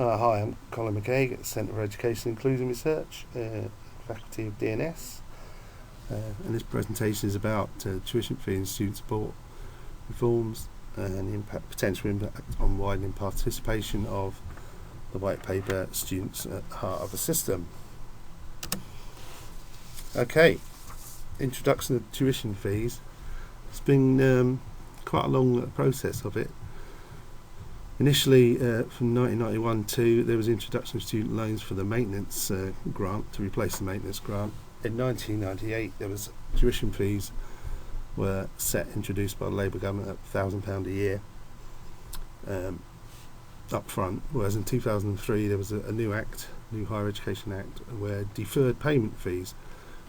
Hi, I'm Colin McCraig at the Centre for Education Inclusion Research, Faculty of DNS. And this presentation is about tuition fee and student support reforms and the potential impact on widening participation of the white paper students at the heart of the system. Okay, introduction of tuition fees. It's been quite a long process of it. Initially, from 1991 to there was introduction of student loans for the maintenance grant to replace the maintenance grant. In 1998, there was tuition fees were introduced by the Labour government at £1,000 a year up front, whereas in 2003 there was a new Higher Education Act, where deferred payment fees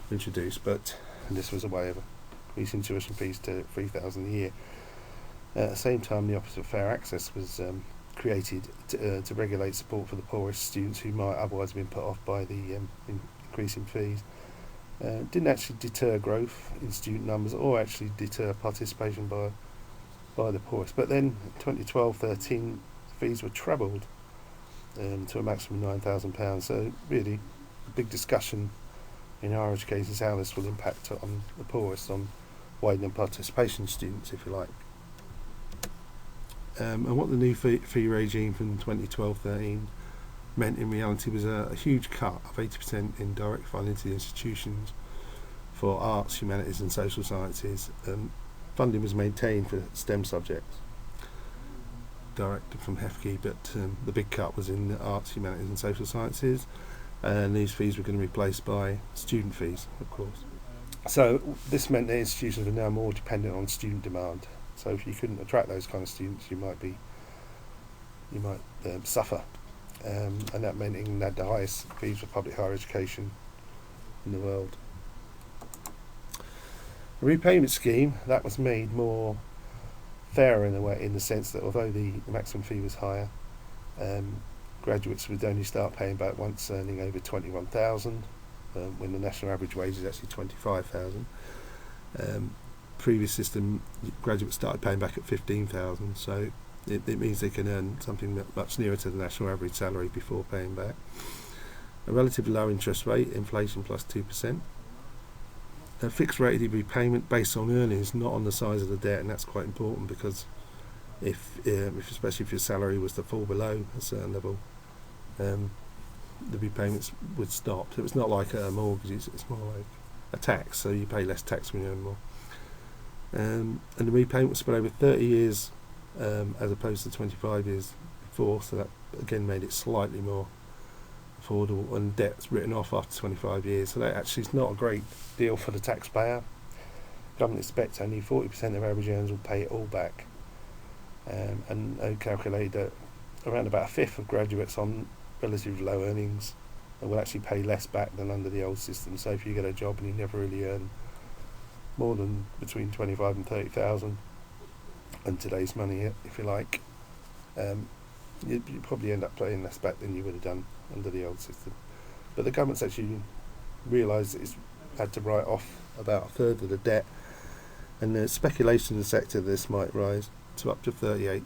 were introduced, and this was a way of increasing tuition fees to £3,000 a year. At the same time, the Office of Fair Access was created to regulate support for the poorest students who might otherwise have been put off by the increase in fees. Didn't actually deter growth in student numbers or actually deter participation by the poorest. But then in 2012-13, fees were trebled to a maximum of £9,000. So really, a big discussion in higher education is how this will impact on the poorest, on widening participation students, if you like. And what the new fee regime from 2012-13 meant in reality was a huge cut of 80% in direct funding to the institutions for arts, humanities and social sciences. Funding was maintained for STEM subjects, directed from HE, but the big cut was in the arts, humanities and social sciences, and these fees were going to be replaced by student fees, of course. So this meant that institutions were now more dependent on student demand. So if you couldn't attract those kind of students, you might suffer, and that meant England had the highest fees for public higher education in the world. The repayment scheme, that was made more fairer in a way, in the sense that although the maximum fee was higher, graduates would only start paying back once earning over 21,000, when the national average wage is actually 25,000. Previous system, graduates started paying back at 15,000, so it means they can earn something much nearer to the national average salary before paying back. A relatively low interest rate, inflation plus 2%. A fixed rate of repayment based on earnings, not on the size of the debt, and that's quite important, because especially if your salary was to fall below a certain level, the repayments would stop. So it's not like a mortgage, it's more like a tax, so you pay less tax when you earn more. And the repayment was spread over 30 years as opposed to 25 years before, so that again made it slightly more affordable, and debt's written off after 25 years, so that actually is not a great deal for the taxpayer. Government expects only 40% of average earners will pay it all back, and they calculate that around about a fifth of graduates on relatively low earnings will actually pay less back than under the old system. So if you get a job and you never really earn more than between 25 and 30,000 in today's money, if you like, you probably end up paying less back than you would have done under the old system. But the government's actually realised it's had to write off about a third of the debt, and the speculation in the sector this might rise to up to 38%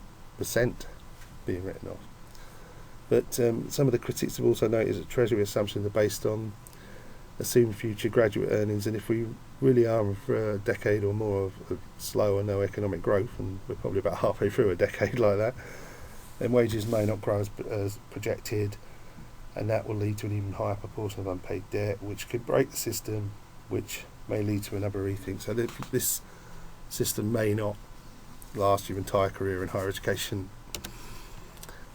being written off. But some of the critics have also noticed that Treasury assumptions are based on assumed future graduate earnings, and if we really are for a decade or more of slow or no economic growth, and we're probably about halfway through a decade like that, then wages may not grow as projected, and that will lead to an even higher proportion of unpaid debt, which could break the system, which may lead to another rethink. So this system may not last your entire career in higher education.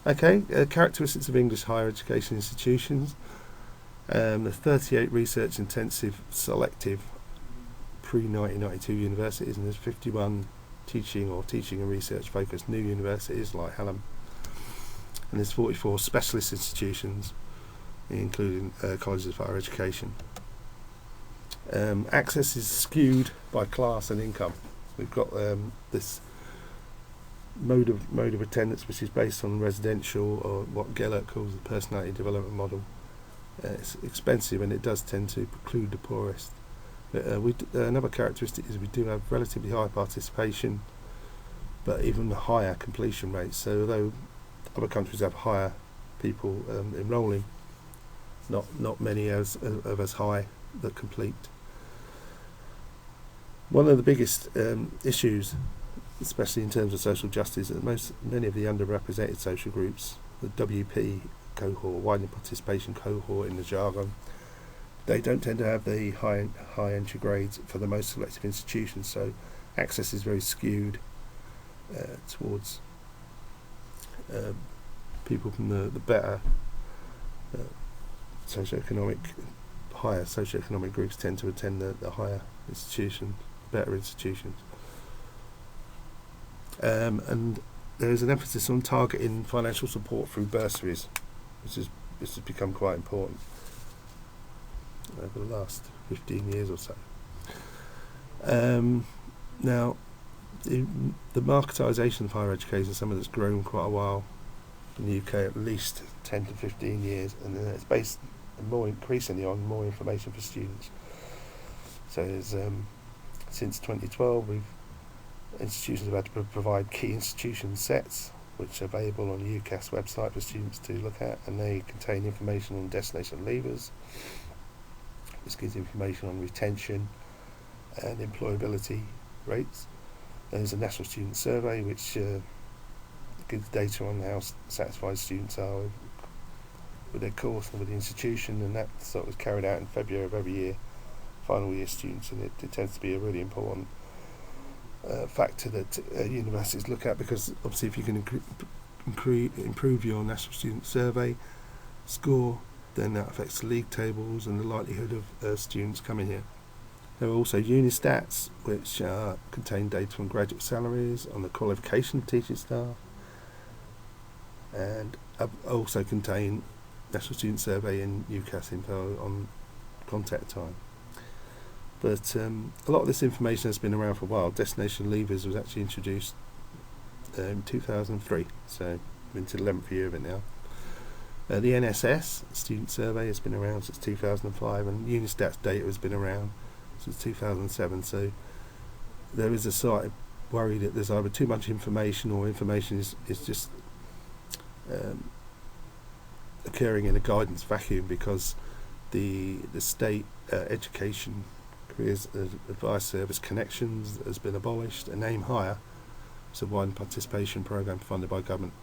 Okay, characteristics of English higher education institutions. The 38 research-intensive selective pre-1992 universities, and there's 51 teaching and research-focused new universities like Hallam, and there's 44 specialist institutions, including colleges of higher education. Access is skewed by class and income. We've got this mode of attendance, which is based on residential, or what Gellert calls the personality development model. It's expensive, and it does tend to preclude the poorest. Another characteristic is we do have relatively high participation, but even higher completion rates. So although other countries have higher people enrolling. Not many of us high that complete. One of the biggest issues, especially in terms of social justice, that many of the underrepresented social groups, the WP cohort, widening participation cohort in the jargon, they don't tend to have the high entry grades for the most selective institutions, so access is very skewed towards people from the better higher socioeconomic groups tend to attend the higher institutions, better institutions. And there is an emphasis on targeting financial support through bursaries, which has become quite important over the last 15 years or so. Now, the marketisation of higher education is something that's grown quite a while in the UK, at least 10 to 15 years, and it's based more increasingly on more information for students. So since 2012, institutions have had to provide key institution sets, which are available on the UCAS website for students to look at, and they contain information on destination leavers. This gives information on retention and employability rates. There's a national student survey which gives data on how satisfied students are with their course and with the institution, and that sort of was carried out in February of every year, final year students, and it tends to be a really important factor that universities look at, because obviously if you can improve your national student survey score, then that affects the league tables and the likelihood of students coming here. There are also Unistats, which contain data on graduate salaries, on the qualification of teaching staff, and also contain National Student Survey and UCAS info on contact time. But a lot of this information has been around for a while. Destination Leavers was actually introduced in 2003, so we're into the 11th year of it now. The NSS Student Survey has been around since 2005, and Unistats data has been around since 2007, so there is a slight worry that there's either too much information, or information is just occurring in a guidance vacuum, because the state education careers advice service Connections has been abolished, and Aim Higher, it's a widened participation program funded by government,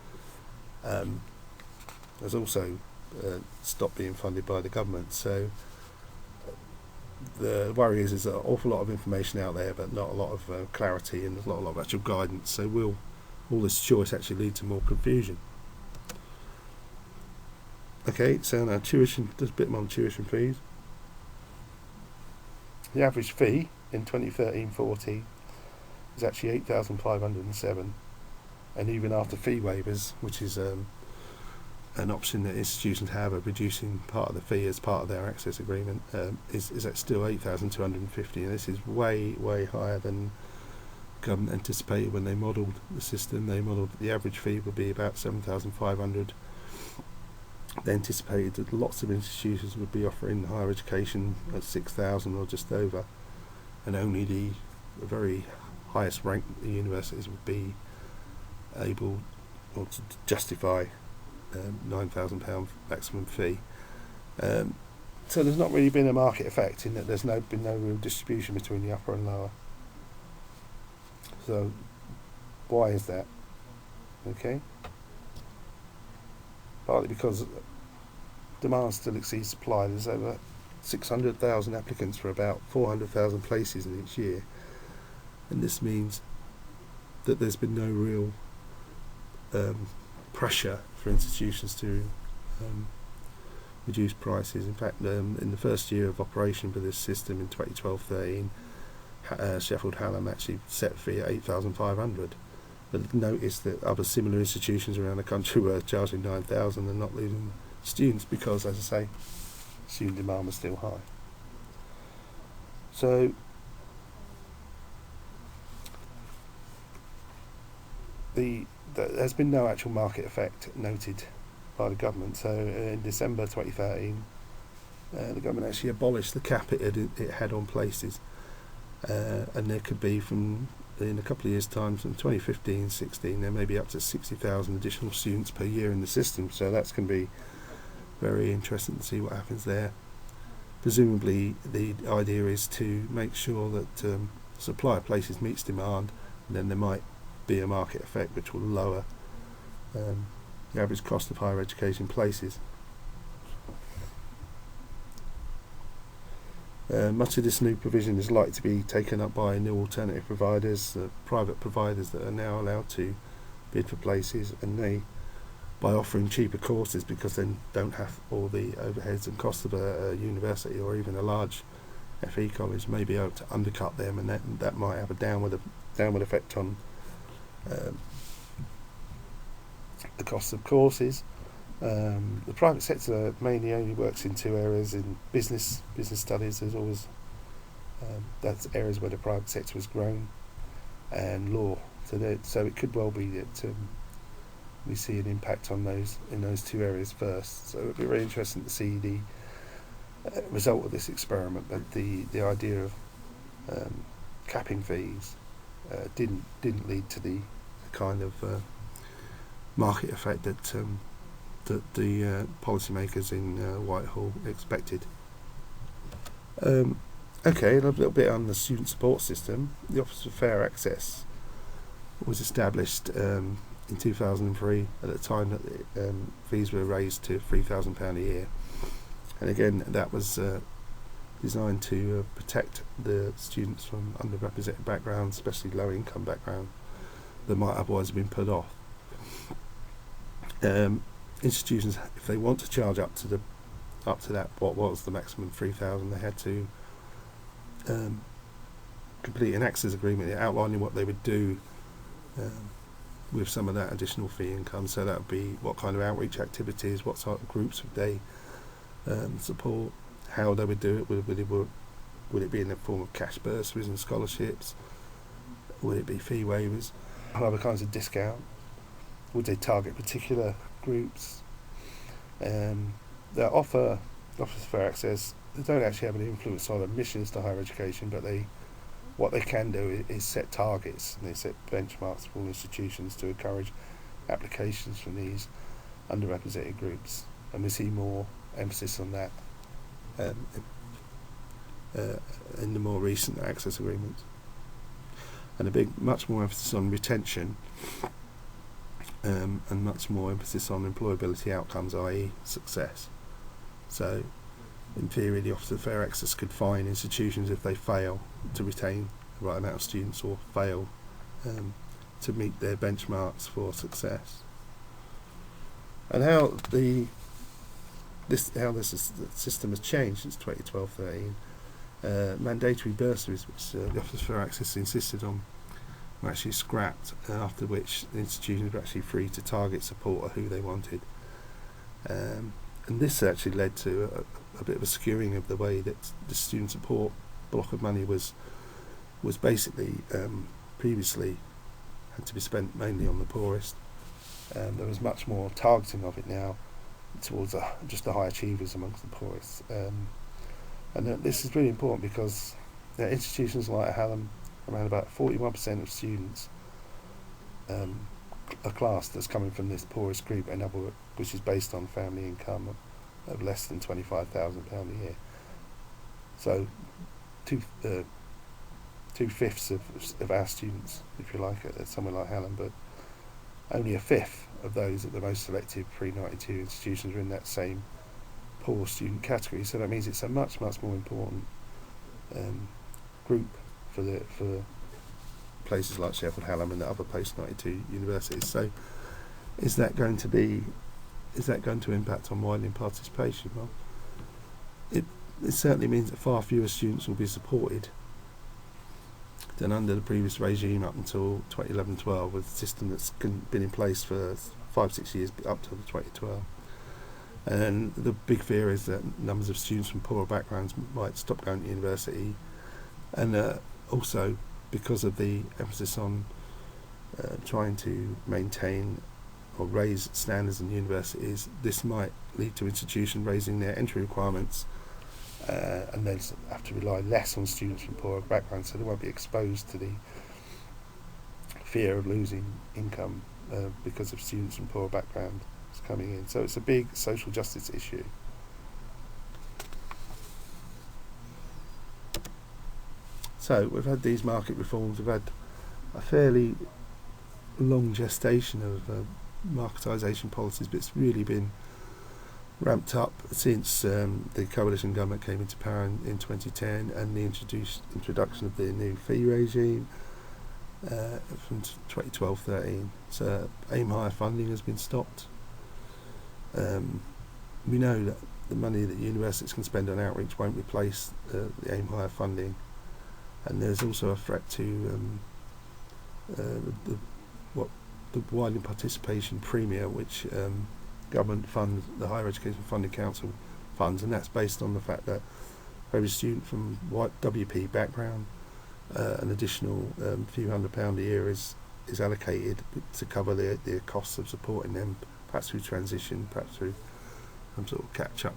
has also stopped being funded by the government. So the worry is there's an awful lot of information out there, but not a lot of clarity, and there's not a lot of actual guidance. So will all this choice actually lead to more confusion? Okay, so now tuition, just a bit more on tuition fees. The average fee in 2013-14 is actually $8,507, and even after fee waivers, which is an option that institutions have of reducing part of the fee as part of their access agreement, is at still $8,250, and this is way higher than government anticipated when they modelled the system. They modelled that the average fee would be about $7,500. They anticipated that lots of institutions would be offering higher education at $6,000 or just over, and only the very highest ranked universities would be able or to justify £9,000 maximum fee. So there's not really been a market effect, in that there's been no real distribution between the upper and lower. So why is that? Okay, partly because demand still exceeds supply. There's over 600,000 applicants for about 400,000 places in each year, and this means that there's been no real pressure for institutions to reduce prices. In fact, in the first year of operation for this system in 2012-13, Sheffield Hallam actually set fee at $8,500, but noticed that other similar institutions around the country were charging $9,000 and not losing students, because, as I say, student demand was still high. So there's been no actual market effect noted by the government. So in December 2013, the government actually abolished the cap it had on places, and there could be from in a couple of years' time, from 2015-16, there may be up to 60,000 additional students per year in the system. So that's going to be very interesting to see what happens there. Presumably, the idea is to make sure that supply of places meets demand, and then there might be a market effect which will lower the average cost of higher education places. Much of this new provision is likely to be taken up by new alternative providers, private providers that are now allowed to bid for places, and they, by offering cheaper courses, because they don't have all the overheads and costs of a university or even a large FE college, may be able to undercut them, and that might have a downward effect on the cost of courses. The private sector mainly only works in two areas: in business studies. There's always that's areas where the private sector has grown, and law. So it could well be that we see an impact on those in those two areas first. So it'd be very interesting to see the result of this experiment. But the idea of capping fees didn't lead to the kind of market effect that the policymakers in Whitehall expected. Okay, a little bit on the student support system. The Office for Fair Access was established in 2003 at the time that fees were raised to £3,000 a year. And again, that was designed to protect the students from underrepresented backgrounds, especially low-income background, that might otherwise have been put off. Institutions, if they want to charge up to that, what was the maximum £3,000, they had to complete an access agreement outlining what they would do with some of that additional fee income. So that would be what kind of outreach activities, what sort of groups would they support, how they would do it. Would it be in the form of cash bursaries and scholarships? Would it be fee waivers? Other kinds of discount? Would they target particular groups? They offer Office for Fair Access. They don't actually have an influence on admissions to higher education, but what they can do is set targets, and they set benchmarks for all institutions to encourage applications from these underrepresented groups. And we see more emphasis on that in the more recent access agreements, and much more emphasis on retention. And much more emphasis on employability outcomes, i.e. success. So, in theory, the Office of Fair Access could fine institutions if they fail to retain the right amount of students or fail to meet their benchmarks for success. And how this system has changed since 2012-13. Mandatory bursaries, which the Office of Fair Access insisted on, were actually scrapped, after which the institutions were actually free to target support of who they wanted. And this actually led to a bit of a skewing of the way that the student support block of money was basically previously had to be spent mainly on the poorest. There was much more targeting of it now towards just the high achievers amongst the poorest. And this is really important because institutions like Hallam, around about 41% of students are classed as coming from this poorest group, which is based on family income of less than £25,000 a year. So two-fifths of our students, if you like, at somewhere like Hallam, but only a fifth of those at the most selective pre-92 institutions are in that same poor student category. So that means it's a much more important group for places like Sheffield, Hallam, and the other post-92 universities. So, is that going to impact on widening participation? Well, it certainly means that far fewer students will be supported than under the previous regime up until 2011-12, with a system that's been in place for 5-6 years up till 2012. And the big fear is that numbers of students from poorer backgrounds might stop going to university, and also because of the emphasis on trying to maintain or raise standards in universities, this might lead to institutions raising their entry requirements and then have to rely less on students from poorer backgrounds, so they won't be exposed to the fear of losing income because of students from poorer backgrounds coming in. So it's a big social justice issue. So we've had these market reforms, we've had a fairly long gestation of marketisation policies, but it's really been ramped up since the coalition government came into power in 2010 and the introduction of the new fee regime from 2012-13. So aim higher funding has been stopped. We know that the money that universities can spend on outreach won't replace the aim higher funding, and there's also a threat to the widening participation premium, which government funds, the Higher Education Funding Council funds, and that's based on the fact that for every student from white WP background, an additional few £100 a year is allocated to cover the costs of supporting them, perhaps through transition, perhaps through some sort of catch-up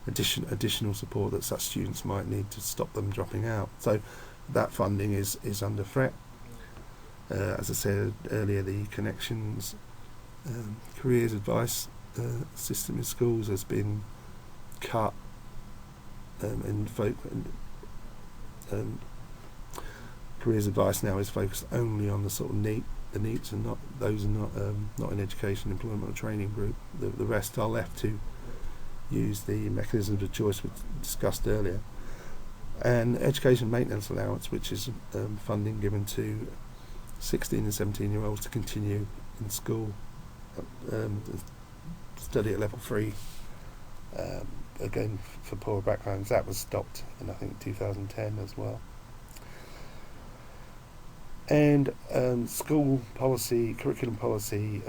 additional support that such students might need to stop them dropping out. So that funding is under threat. As I said earlier, the connections careers advice system in schools has been cut, and careers advice now is focused only on the sort of the NEETs, and not those are not in education, employment or training group. The rest are left to use the mechanisms of choice we discussed earlier. And education maintenance allowance, which is funding given to 16 and 17 year olds to continue in school, study at level 3, again for poorer backgrounds. That was stopped in, I think, 2010 as well. And school policy, curriculum policy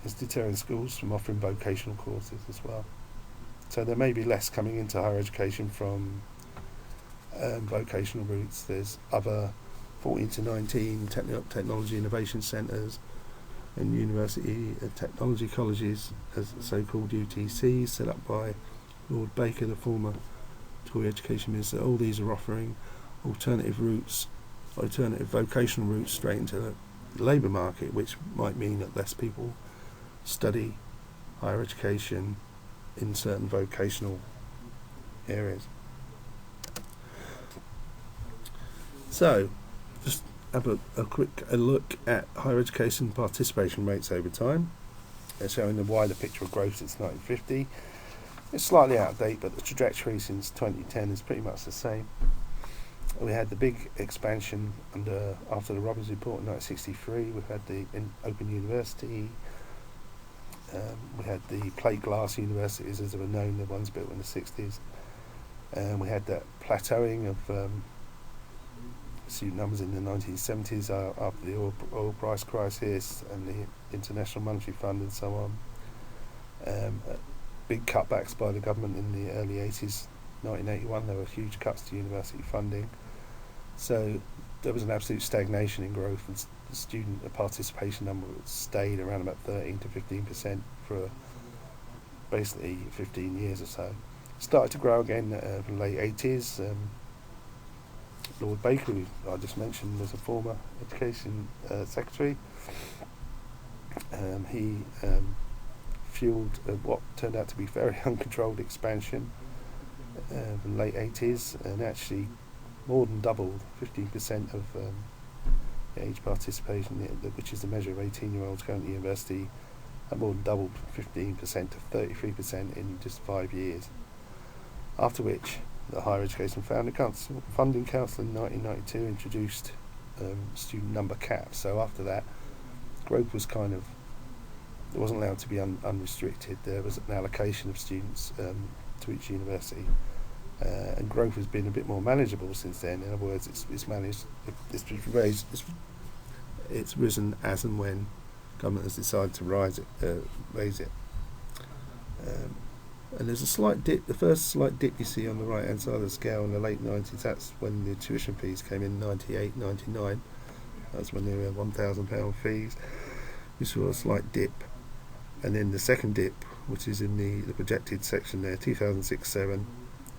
is deterring schools from offering vocational courses as well. So there may be less coming into higher education from vocational routes. There's other 14 to 19 technology innovation centres and university technology colleges, as so-called UTCs, set up by Lord Baker, the former Tory Education Minister. All these are offering alternative vocational routes straight into the labour market, which might mean that less people study higher education in certain vocational areas. So, just have a quick look at higher education participation rates over time. They're showing the wider picture of growth since 1950. It's slightly out of date, but the trajectory since 2010 is pretty much the same. We had the big expansion after the Robbins Report in 1963. We've had the Open University. We had the plate glass universities, as they were known, the ones built in the 60s. We had that plateauing of student numbers in the 1970s after the oil price crisis and the International Monetary Fund and so on. Big cutbacks by the government in the early 80s. 1981 there were huge cuts to university funding. So there was an absolute stagnation in growth, and the student participation number stayed around about 13 to 15% for basically 15 years or so. Started to grow again in the late 80s. Lord Baker, who I just mentioned, was a former education secretary. He fueled what turned out to be very uncontrolled expansion in the late 80s, and actually more than doubled, 15% of age participation, which is the measure of 18-year-olds going to university, and more than doubled 15% to 33% in just 5 years. After which, the Higher Education Funding Council in 1992 introduced student number caps. So after that, growth was it wasn't allowed to be unrestricted. There was an allocation of students to each university, and growth has been a bit more manageable since then. In other words, it's managed. It's risen as and when government has decided to raise it. And there's a slight dip. The first slight dip you see on the right hand side of the scale in the late 90s. That's when the tuition fees came in 98, 99. That's when there were £1,000 fees. We saw a slight dip, and then the second dip, which is in the projected section there, 2006-07.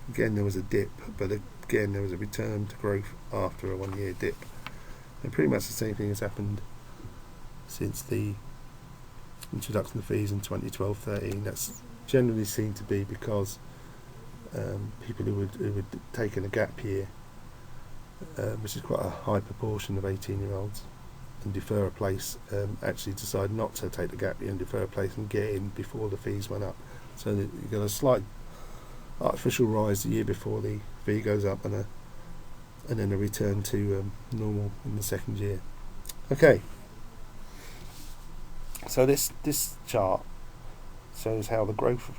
Again there was a dip, but again there was a return to growth after a 1 year dip. And pretty much the same thing has happened since the introduction of fees in 2012-13. That's generally seen to be because people who had taken a gap year, which is quite a high proportion of 18-year-olds, and defer a place, actually decide not to take the gap year and defer a place and get in before the fees went up. So you got a slight artificial rise the year before the fee goes up, and then a return to normal in the second year. Okay, so this chart shows how the growth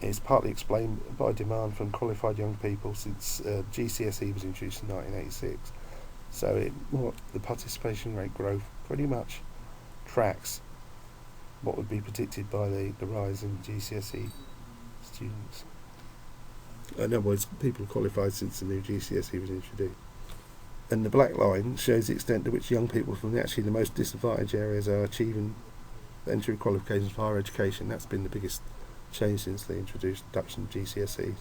is partly explained by demand from qualified young people since GCSE was introduced in 1986. So the participation rate growth pretty much tracks what would be predicted by the rise in GCSE students. In other words, people qualified since the new GCSE was introduced. And the black line shows the extent to which young people from the most disadvantaged areas are achieving entry qualifications for higher education. That's been the biggest change since the introduction of GCSEs.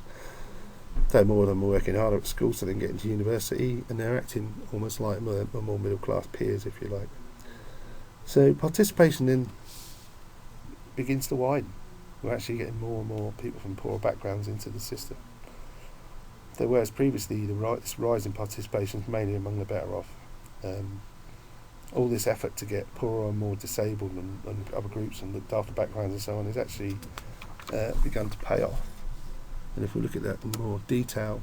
Though more of them are working harder at school so they can get into university, and they're acting almost like more middle class peers, if you like. So participation then begins to widen. We're actually getting more and more people from poorer backgrounds into the system. Whereas previously this rise in participation is mainly among the better off. All this effort to get poorer and more disabled and other groups and looked after backgrounds and so on has actually begun to pay off. And if we look at that in more detail,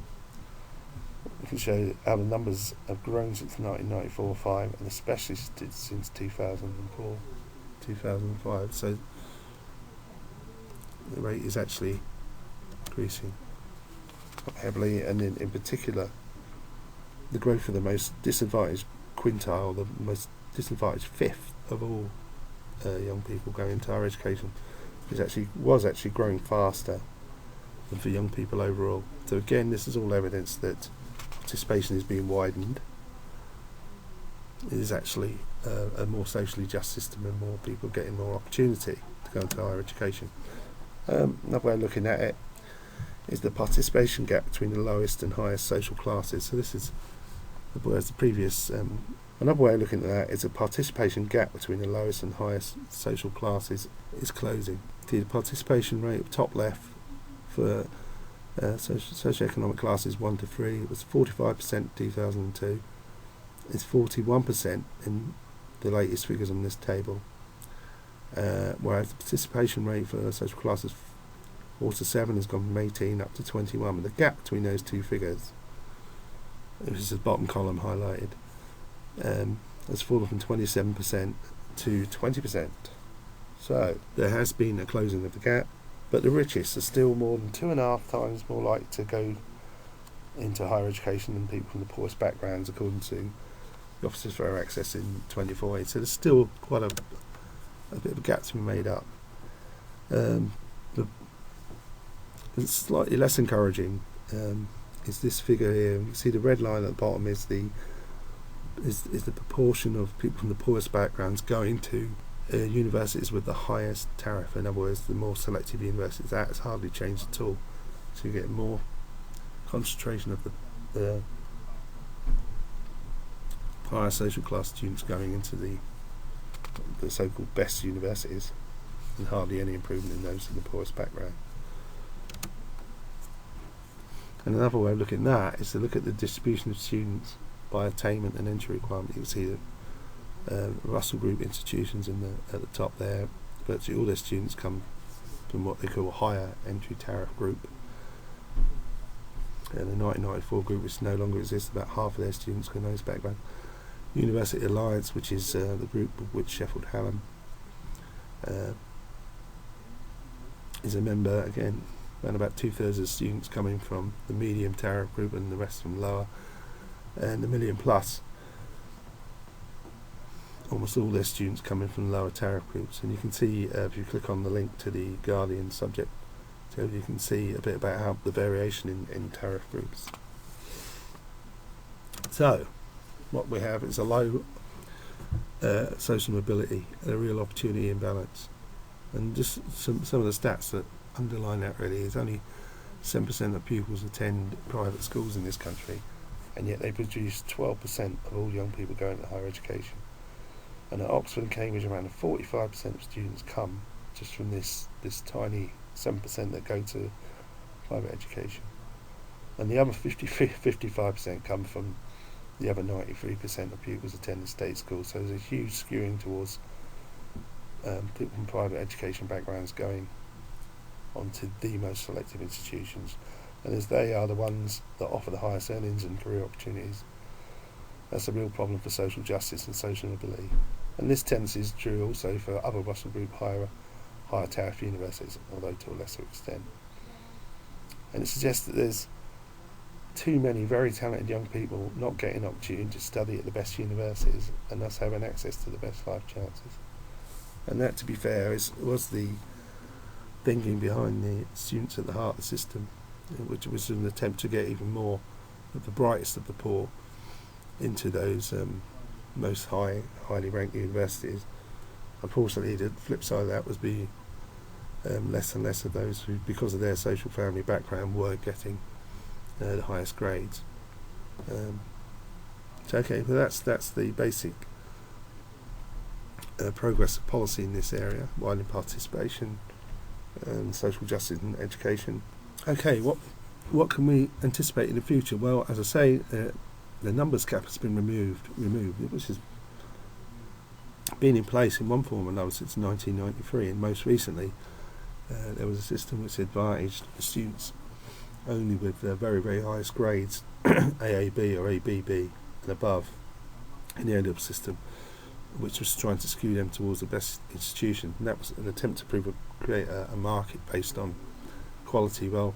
we can show how the numbers have grown since 1994-5 and especially since 2004-2005. So the rate is actually increasing heavily, and in particular the growth of the most disadvantaged quintile, the most disadvantaged fifth of all young people going into higher education, was actually growing faster than for young people overall. So again, this is all evidence that participation is being widened. It is actually a more socially just system, and more people getting more opportunity to go into higher education. Another way of looking at it is the participation gap between the lowest and highest social classes. So this is, whereas the previous, another way of looking at that is the participation gap between the lowest and highest social classes is closing. The participation rate, top left, for socioeconomic classes 1 to 3, it was 45% in 2002. It's 41% in the latest figures on this table. Whereas the participation rate for social classes 4 to 7 has gone from 18 up to 21, but the gap between those two figures, which is the bottom column highlighted, has fallen from 27% to 20%. So there has been a closing of the gap, but the richest are still more than 2.5 times more likely to go into higher education than people from the poorest backgrounds, according to the Officers for Fair Access in 2014. So there's still quite a bit of a gap to be made up. It's slightly less encouraging is this figure here. You can see the red line at the bottom is the proportion of people from the poorest backgrounds going to universities with the highest tariff. In other words, the more selective universities. That has hardly changed at all. So you get more concentration of the higher social class students going into the so-called best universities, and hardly any improvement in those in the poorest background. And another way of looking at that is to look at the distribution of students by attainment and entry requirement. You can see the Russell Group institutions at the top there. Virtually all their students come from what they call a higher entry tariff group. And the 1994 group, which no longer exists, about half of their students from those backgrounds. University Alliance, which is the group of which Sheffield Hallam is a member, again, around about 2/3 of the students coming from the medium tariff group and the rest from lower, and the million plus, almost all their students coming from lower tariff groups. And you can see, if you click on the link to the Guardian subject, so you can see a bit about how the variation in tariff groups. So what we have is a low social mobility and a real opportunity imbalance. And just some of the stats that underline that really is only 7% of pupils attend private schools in this country. and yet they produce 12% of all young people going to higher education. And at Oxford and Cambridge, around 45% of students come just from this tiny 7% that go to private education. And the other 55% come from the other 93% of pupils attending state schools. So there's a huge skewing towards people from private education backgrounds going onto the most selective institutions. And as they are the ones that offer the highest earnings and career opportunities, that's a real problem for social justice and social mobility. And this tendency is true also for other Russell Group higher tariff universities, although to a lesser extent. And it suggests that there's too many very talented young people not getting an opportunity to study at the best universities and thus having access to the best life chances. And that, to be fair, was the thinking behind the students at the heart of the system, which was an attempt to get even more of the brightest of the poor into those most highly ranked universities. Unfortunately, the flip side of that was less and less of those who, because of their social family background, were getting the highest grades. Okay, well that's the basic progress of policy in this area, widening participation, social justice and education. Okay, what can we anticipate in the future? Well, as I say, the numbers cap has been removed, which has been in place in one form or another since 1993, and most recently there was a system which advantaged students only with the very, very highest grades, AAB or ABB and above, in the O-level system, which was trying to skew them towards the best institution. And that was an attempt to create a market based on quality. Well,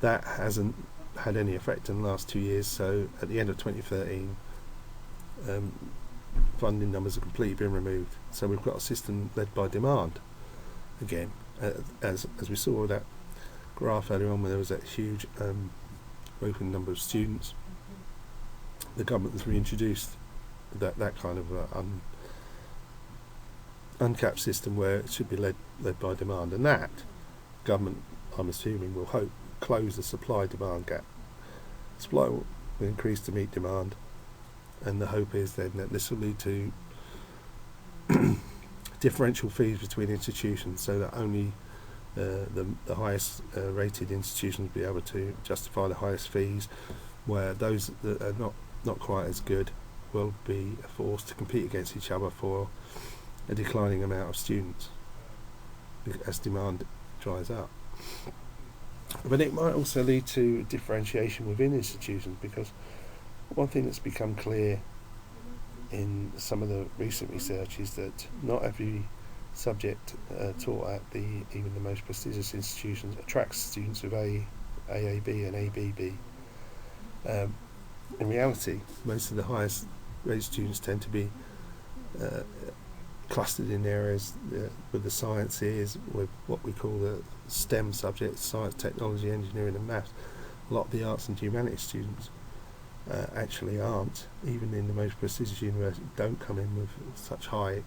that hasn't had any effect in the last 2 years, so at the end of 2013 funding numbers have completely been removed. So we've got a system led by demand again, as we saw with that graph earlier on, where there was that huge growth in number of students. The government has reintroduced that kind of uncapped system where it should be led by demand, and that government, I'm assuming, will hope close the supply-demand gap. Supply will increase to meet demand, and the hope is then that this will lead to differential fees between institutions, so that only the highest rated institutions will be able to justify the highest fees, where those that are not quite as good will be forced to compete against each other for a declining amount of students as demand dries up. But it might also lead to differentiation within institutions, because one thing that's become clear in some of the recent research is that not every subject taught at even the most prestigious institutions attracts students with AAB and ABB. In reality, most of the highest grade students tend to be clustered in areas with the sciences, with what we call the STEM subjects: science, technology, engineering and maths. A lot of the arts and humanities students actually aren't, even in the most prestigious universities, don't come in with such high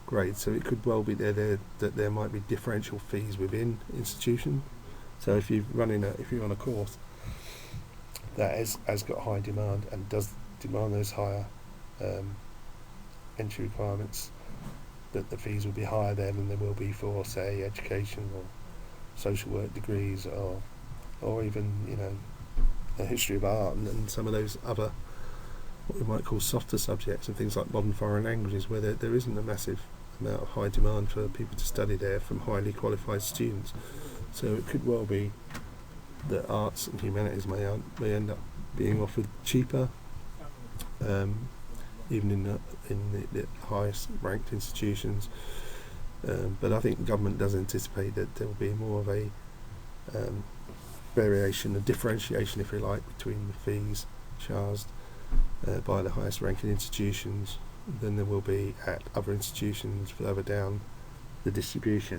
grades. So it could well be that there might be differential fees within institutions. So if you're on a course that has got high demand and does demand those higher entry requirements, that the fees will be higher there than there will be for, say, education or social work degrees, or even a history of art and some of those other, what we might call softer subjects, and things like modern foreign languages, where there isn't a massive amount of high demand for people to study there from highly qualified students. So it could well be that arts and humanities may end up being offered cheaper, even in the highest ranked institutions. But I think the government does anticipate that there will be more of a variation, a differentiation, if you like, between the fees charged by the highest ranking institutions than there will be at other institutions further down the distribution.